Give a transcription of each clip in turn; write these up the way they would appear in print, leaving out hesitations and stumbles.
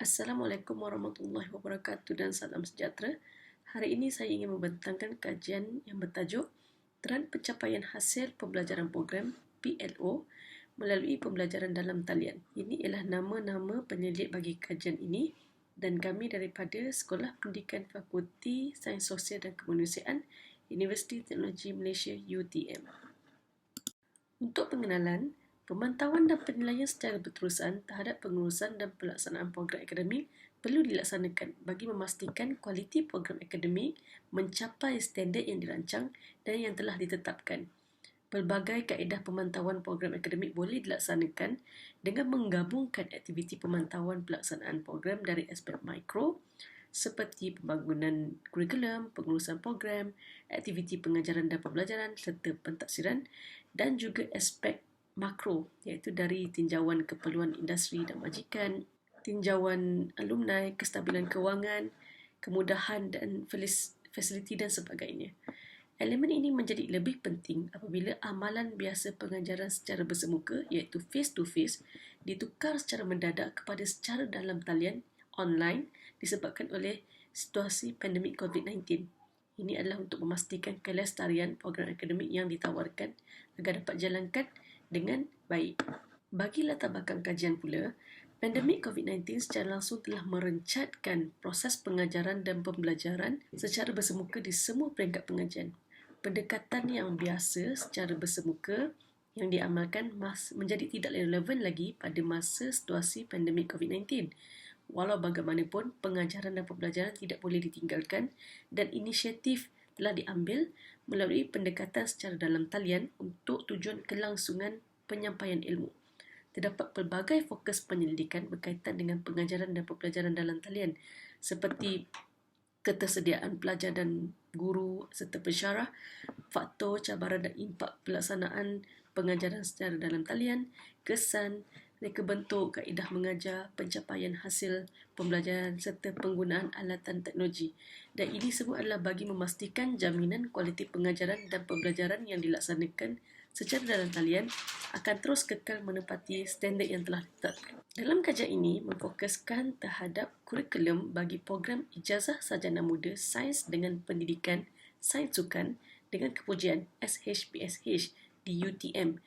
Assalamualaikum warahmatullahi wabarakatuh dan salam sejahtera. Hari ini saya ingin membentangkan kajian yang bertajuk Teran Pencapaian Hasil Pembelajaran Program PLO melalui pembelajaran dalam talian. Ini ialah nama-nama penyelidik bagi kajian ini dan kami daripada Sekolah Pendidikan Fakulti Sains Sosial dan Kemanusiaan Universiti Teknologi Malaysia UTM. Untuk pengenalan, pemantauan dan penilaian secara berterusan terhadap pengurusan dan pelaksanaan program akademik perlu dilaksanakan bagi memastikan kualiti program akademik mencapai standard yang dirancang dan yang telah ditetapkan. Pelbagai kaedah pemantauan program akademik boleh dilaksanakan dengan menggabungkan aktiviti pemantauan pelaksanaan program dari aspek mikro seperti pembangunan kurikulum, pengurusan program, aktiviti pengajaran dan pembelajaran serta pentafsiran dan juga aspek makro iaitu dari tinjauan keperluan industri dan majikan, tinjauan alumni, kestabilan kewangan, kemudahan dan fasiliti dan sebagainya. Elemen ini menjadi lebih penting apabila amalan biasa pengajaran secara bersemuka iaitu face-to-face ditukar secara mendadak kepada secara dalam talian online disebabkan oleh situasi pandemik COVID-19. Ini adalah untuk memastikan kelestarian program akademik yang ditawarkan agar dapat jalankan dengan baik. Bagi latar belakang kajian pula, pandemik COVID-19 secara langsung telah merencatkan proses pengajaran dan pembelajaran secara bersemuka di semua peringkat pengajian. Pendekatan yang biasa secara bersemuka yang diamalkan menjadi tidak relevan lagi pada masa situasi pandemik COVID-19. Walau bagaimanapun, pengajaran dan pembelajaran tidak boleh ditinggalkan dan inisiatif telah diambil melalui pendekatan secara dalam talian untuk tujuan kelangsungan penyampaian ilmu. Terdapat pelbagai fokus penyelidikan berkaitan dengan pengajaran dan pembelajaran dalam talian seperti ketersediaan pelajar dan guru serta pensyarah, faktor, cabaran dan impak pelaksanaan pengajaran secara dalam talian, kesan, reka bentuk, kaedah mengajar, pencapaian hasil pembelajaran serta penggunaan alatan teknologi. Dan ini semua adalah bagi memastikan jaminan kualiti pengajaran dan pembelajaran yang dilaksanakan secara dalam talian akan terus kekal menepati standard yang telah ditetapkan. Dalam kajian ini memfokuskan terhadap kurikulum bagi program Ijazah Sarjana Muda Sains dengan Pendidikan Sains Sukan dengan kepujian SHPSH di UTM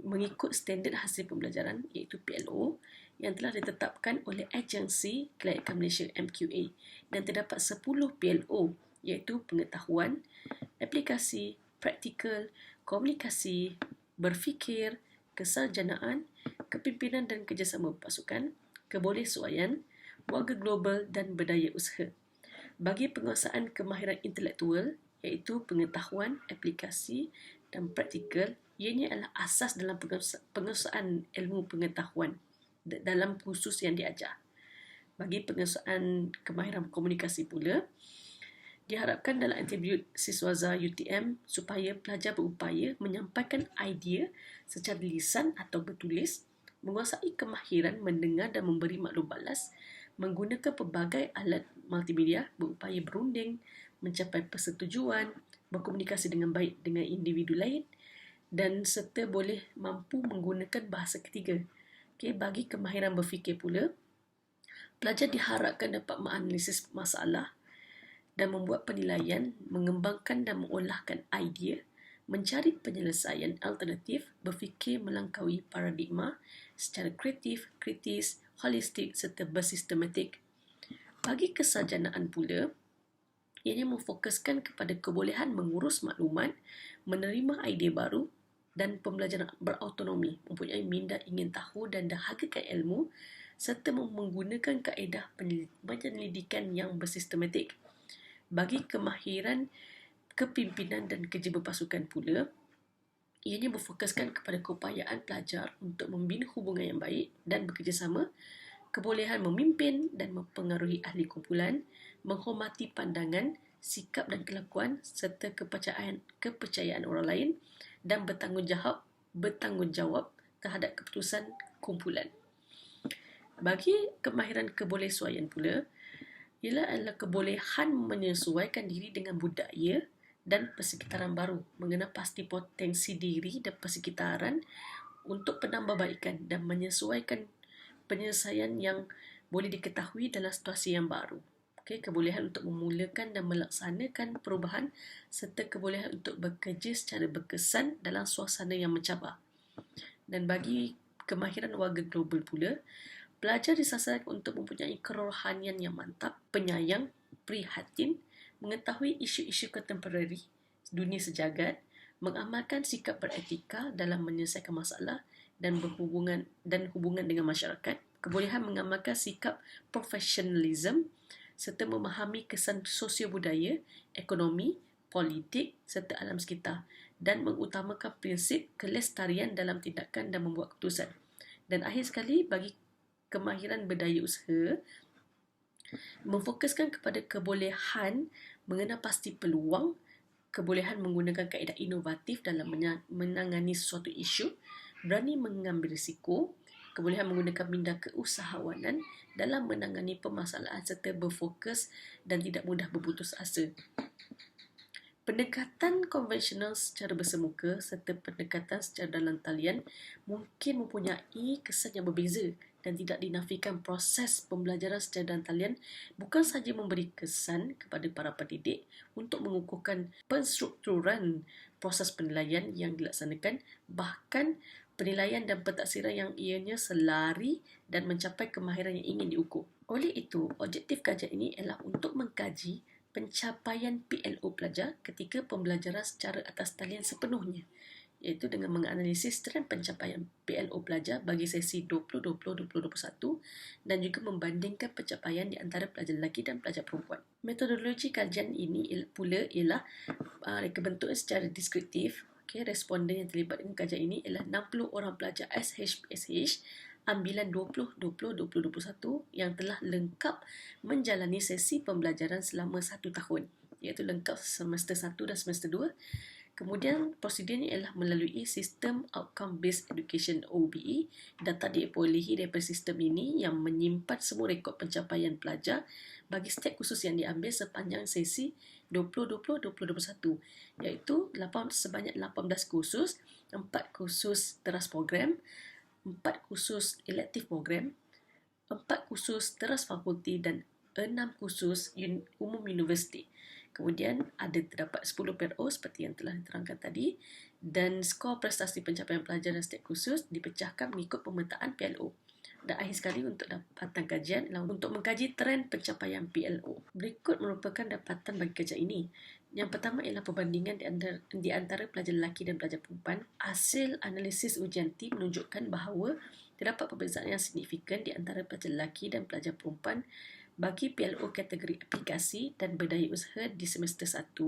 mengikut standard hasil pembelajaran iaitu PLO yang telah ditetapkan oleh Agensi Kelayakan Malaysia MQA dan terdapat 10 PLO iaitu pengetahuan, aplikasi, praktikal, komunikasi, berfikir, kesarjanaan, kepimpinan dan kerjasama pasukan, kebolehsuaian, warga global dan berdaya usaha. Bagi penguasaan kemahiran intelektual iaitu pengetahuan, aplikasi dan praktikal, ianya adalah asas dalam penguasaan ilmu pengetahuan dalam kursus yang diajar. Bagi penguasaan kemahiran komunikasi pula, diharapkan dalam atribut siswaza UTM supaya pelajar berupaya menyampaikan idea secara lisan atau bertulis, menguasai kemahiran mendengar dan memberi maklum balas, menggunakan pelbagai alat multimedia, berupaya berunding, mencapai persetujuan, berkomunikasi dengan baik dengan individu lain dan serta boleh mampu menggunakan bahasa ketiga. Bagi kemahiran berfikir pula, pelajar diharapkan dapat menganalisis masalah dan membuat penilaian, mengembangkan dan mengolahkan idea, mencari penyelesaian alternatif, berfikir melangkaui paradigma secara kreatif, kritis, holistik serta bersistematik. Bagi kesarjanaan pula, ianya memfokuskan kepada kebolehan mengurus maklumat, menerima idea baru dan pembelajaran berautonomi, mempunyai minda ingin tahu dan dahaga ilmu serta menggunakan kaedah penyelidikan yang bersistematik. Bagi kemahiran kepimpinan dan kerja berpasukan pula, ianya berfokuskan kepada keupayaan pelajar untuk membina hubungan yang baik dan bekerjasama, kebolehan memimpin dan mempengaruhi ahli kumpulan, menghormati pandangan, sikap dan kelakuan serta kepercayaan orang lain dan bertanggungjawab terhadap keputusan kumpulan. Bagi kemahiran kebolehsuaian pula, ialah adalah kebolehan menyesuaikan diri dengan budaya dan persekitaran baru, mengenal pasti potensi diri dan persekitaran untuk penambahbaikan dan menyesuaikan penyelesaian yang boleh diketahui dalam situasi yang baru. Kebolehan untuk memulakan dan melaksanakan perubahan serta kebolehan untuk bekerja secara berkesan dalam suasana yang mencabar. Dan bagi kemahiran warga global pula, pelajar disasarkan untuk mempunyai kerohanian yang mantap, penyayang, prihatin, mengetahui isu-isu kontemporari dunia sejagat, mengamalkan sikap beretika dalam menyelesaikan masalah dan hubungan dengan masyarakat, kebolehan mengamalkan sikap profesionalism serta memahami kesan sosio-budaya, ekonomi, politik serta alam sekitar dan mengutamakan prinsip kelestarian dalam tindakan dan membuat keputusan. Dan akhir sekali, bagi kemahiran berdaya usaha, memfokuskan kepada kebolehan mengenal pasti peluang, kebolehan menggunakan kaedah inovatif dalam menangani sesuatu isu, berani mengambil risiko, kebolehan menggunakan minda keusahawanan dalam menangani permasalahan serta berfokus dan tidak mudah berputus asa. Pendekatan konvensional secara bersemuka serta pendekatan secara dalam talian mungkin mempunyai kesan yang berbeza dan tidak dinafikan proses pembelajaran secara dalam talian bukan sahaja memberi kesan kepada para pendidik untuk mengukuhkan penstrukturan proses penilaian yang dilaksanakan, bahkan penilaian dan pentaksiran yang ianya selari dan mencapai kemahiran yang ingin diukur. Oleh itu, objektif kajian ini ialah untuk mengkaji pencapaian PLO pelajar ketika pembelajaran secara atas talian sepenuhnya, iaitu dengan menganalisis trend pencapaian PLO pelajar bagi sesi 2020-2021 dan juga membandingkan pencapaian di antara pelajar lelaki dan pelajar perempuan. Metodologi kajian ini pula ialah kebentukan secara deskriptif. Responden yang terlibat dengan kajian ini ialah 60 orang pelajar SH-PSH ambilan 2020-2021 yang telah lengkap menjalani sesi pembelajaran selama 1 tahun, iaitu lengkap semester 1 dan semester 2. Kemudian prosedurnya ialah melalui sistem Outcome Based Education OBE. Data diperolehi daripada sistem ini yang menyimpan semua rekod pencapaian pelajar bagi setiap kursus yang diambil sepanjang sesi 2020-2021, iaitu sebanyak 18 kursus, 4 kursus teras program, 4 kursus elektif program, 4 kursus teras fakulti dan 6 kursus umum universiti. Kemudian terdapat 10 PLO seperti yang telah diterangkan tadi, dan skor prestasi pencapaian pelajar dan setiap kursus dipecahkan mengikut pemetaan PLO. Dan akhir sekali, untuk dapatan kajian adalah untuk mengkaji trend pencapaian PLO. Berikut merupakan dapatan bagi kajian ini. Yang pertama ialah perbandingan di antara pelajar lelaki dan pelajar perempuan. Hasil analisis ujian T menunjukkan bahawa terdapat perbezaan yang signifikan di antara pelajar lelaki dan pelajar perempuan bagi PLO kategori aplikasi dan berdaya usaha di semester 1.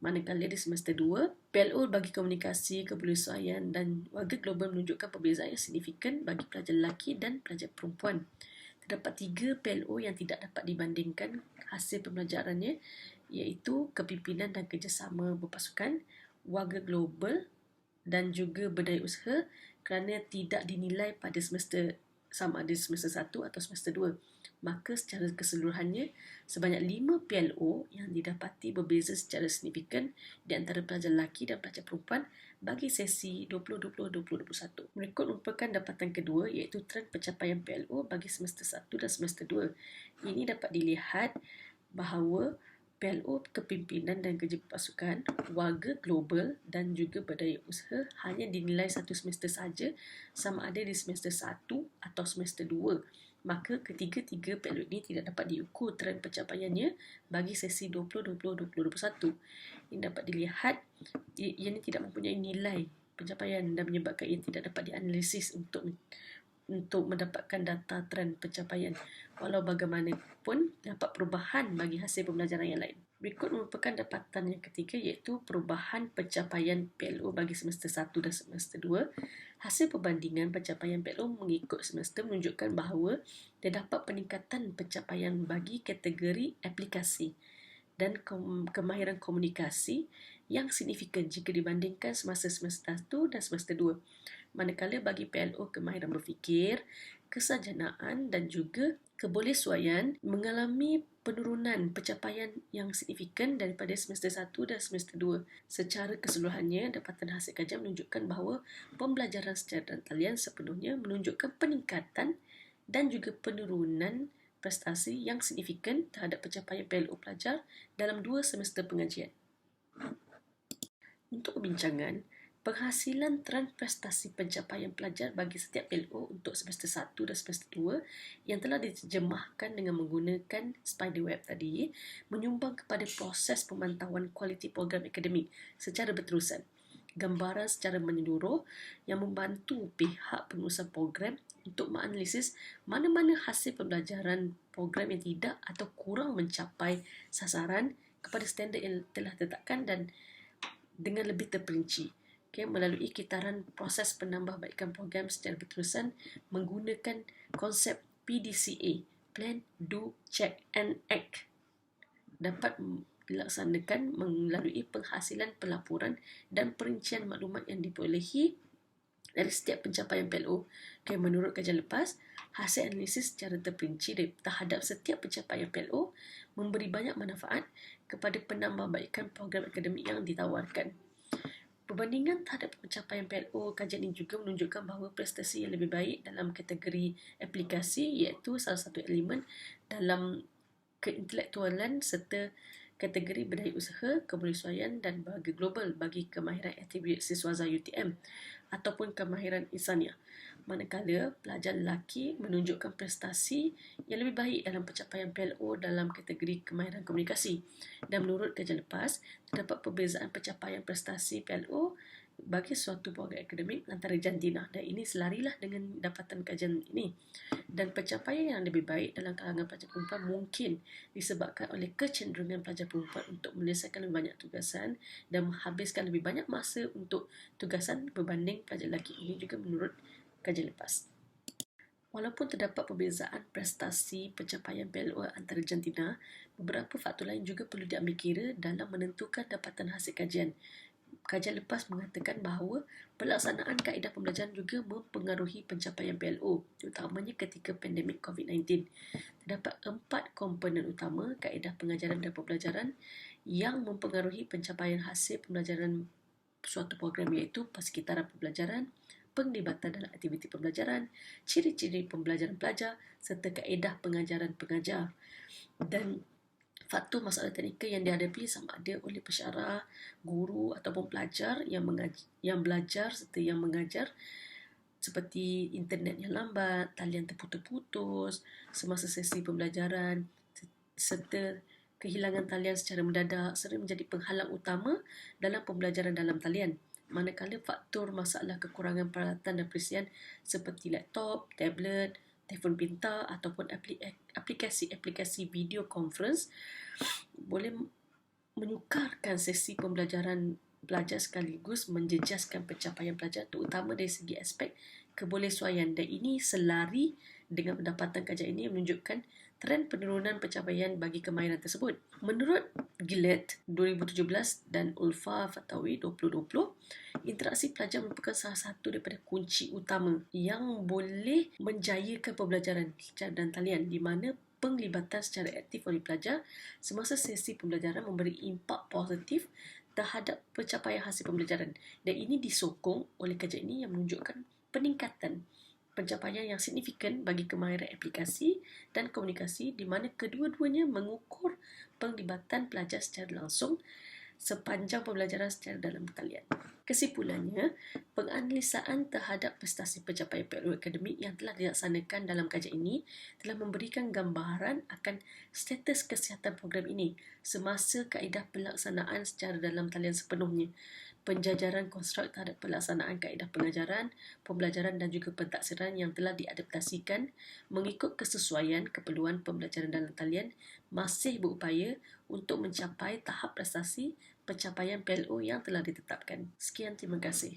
Manakala di semester 2, PLO bagi komunikasi, kebudayaan dan warga global menunjukkan perbezaan yang signifikan bagi pelajar lelaki dan pelajar perempuan. Terdapat 3 PLO yang tidak dapat dibandingkan hasil pembelajarannya, iaitu kepimpinan dan kerjasama berpasukan, warga global dan juga berdaya usaha, kerana tidak dinilai pada semester sama ada semester 1 atau semester 2. Maka secara keseluruhannya, sebanyak 5 PLO yang didapati berbeza secara signifikan di antara pelajar lelaki dan pelajar perempuan bagi sesi 2020-2021. Berikut merupakan dapatan kedua, iaitu trend pencapaian PLO bagi semester 1 dan semester 2. Ini dapat dilihat bahawa PLO kepimpinan dan kerja pasukan, warga global dan juga berdaya usaha hanya dinilai satu semester saja, sama ada di semester 1 atau semester 2. Maka ketiga-tiga PLO ini tidak dapat diukur trend pencapaiannya bagi sesi 2020-2021. Ini dapat dilihat ianya tidak mempunyai nilai pencapaian dan menyebabkan ia tidak dapat dianalisis untuk mendapatkan data trend pencapaian. Walau bagaimanapun, dapat perubahan bagi hasil pembelajaran yang lain. Berikut merupakan dapatan yang ketiga, iaitu perubahan pencapaian PLO bagi semester 1 dan semester 2. Hasil perbandingan pencapaian PLO mengikut semester menunjukkan bahawa terdapat peningkatan pencapaian bagi kategori aplikasi dan kemahiran komunikasi yang signifikan jika dibandingkan semasa semester 1 dan semester 2. Manakala bagi PLO kemahiran berfikir, kesarjanaan dan juga kebolehsuaian mengalami penurunan pencapaian yang signifikan daripada semester 1 dan semester 2. Secara keseluruhannya, dapatan hasil kajian menunjukkan bahawa pembelajaran secara talian sepenuhnya menunjukkan peningkatan dan juga penurunan prestasi yang signifikan terhadap pencapaian PLO pelajar dalam 2 semester pengajian. Untuk perbincangan, penghasilan trend prestasi pencapaian pelajar bagi setiap PLO untuk semester 1 dan semester 2 yang telah diterjemahkan dengan menggunakan Spiderweb tadi menyumbang kepada proses pemantauan kualiti program akademik secara berterusan. Gambaran secara menyeluruh yang membantu pihak pengurusan program untuk menganalisis mana-mana hasil pembelajaran program yang tidak atau kurang mencapai sasaran kepada standard yang telah ditetapkan dan dengan lebih terperinci. Melalui kitaran proses penambahbaikan program secara berterusan menggunakan konsep PDCA, Plan, Do, Check and Act, dapat dilaksanakan melalui penghasilan pelaporan dan perincian maklumat yang diperolehi dari setiap pencapaian PLO. Menurut kajian lepas, hasil analisis secara terperinci terhadap setiap pencapaian PLO memberi banyak manfaat kepada penambahbaikan program akademik yang ditawarkan. Perbandingan terhadap pencapaian PLO, kajian ini juga menunjukkan bahawa prestasi yang lebih baik dalam kategori aplikasi iaitu salah satu elemen dalam keintelektualan serta kategori berdaya usaha, kebersesuaian dan bahagi global bagi kemahiran atribut siswaza UTM ataupun kemahiran insaniah. Manakala pelajar lelaki menunjukkan prestasi yang lebih baik dalam pencapaian PLO dalam kategori kemahiran komunikasi. Dan menurut kajian lepas, terdapat perbezaan pencapaian prestasi PLO bagi suatu program akademik antara jantina, dan ini selarilah dengan dapatan kajian ini. Dan pencapaian yang lebih baik dalam kalangan pelajar perempuan mungkin disebabkan oleh kecenderungan pelajar perempuan untuk menyelesaikan lebih banyak tugasan dan menghabiskan lebih banyak masa untuk tugasan berbanding pelajar lelaki. Ini juga menurut kajian lepas. Walaupun terdapat perbezaan prestasi pencapaian PLO antara jantina, beberapa faktor lain juga perlu diambil kira dalam menentukan dapatan hasil kajian. Kajian lepas mengatakan bahawa pelaksanaan kaedah pembelajaran juga mempengaruhi pencapaian PLO, terutamanya ketika pandemik COVID-19. Terdapat 4 komponen utama kaedah pengajaran dan pembelajaran yang mempengaruhi pencapaian hasil pembelajaran suatu program, iaitu persekitaran pembelajaran, penglibatan dalam aktiviti pembelajaran, ciri-ciri pembelajaran pelajar serta kaedah pengajaran pengajar. Dan faktor masalah teknikal yang dihadapi sama ada oleh pesyarah, guru ataupun pelajar yang belajar serta yang mengajar, seperti internet yang lambat, talian terputus-putus semasa sesi pembelajaran serta kehilangan talian secara mendadak sering menjadi penghalang utama dalam pembelajaran dalam talian. Manakala faktor masalah kekurangan peralatan dan perisian seperti laptop, tablet, telefon pintar ataupun aplikasi-aplikasi video conference boleh menyukarkan sesi pembelajaran pelajar sekaligus menjejaskan pencapaian pelajar, terutama dari segi aspek kebolehsuaian, dan ini selari dengan pendapatan kajian ini menunjukkan trend penurunan pencapaian bagi kemahiran tersebut. Menurut Gillette 2017 dan Ulfa Fatawi 2020, interaksi pelajar merupakan salah satu daripada kunci utama yang boleh menjayakan pembelajaran dan talian, di mana penglibatan secara aktif oleh pelajar semasa sesi pembelajaran memberi impak positif terhadap pencapaian hasil pembelajaran, dan ini disokong oleh kajian ini yang menunjukkan peningkatan pencapaian yang signifikan bagi kemahiran aplikasi dan komunikasi, di mana kedua-duanya mengukur penglibatan pelajar secara langsung sepanjang pembelajaran secara dalam talian. Kesimpulannya, penganalisaan terhadap prestasi pencapaian PLO akademik yang telah dilaksanakan dalam kajian ini telah memberikan gambaran akan status kesihatan program ini semasa kaedah pelaksanaan secara dalam talian sepenuhnya, penjajaran konstruk terhadap pelaksanaan kaedah pengajaran, pembelajaran dan juga pentaksiran yang telah diadaptasikan mengikut kesesuaian keperluan pembelajaran dalam talian masih berupaya untuk mencapai tahap prestasi pencapaian PLO yang telah ditetapkan. Sekian, terima kasih.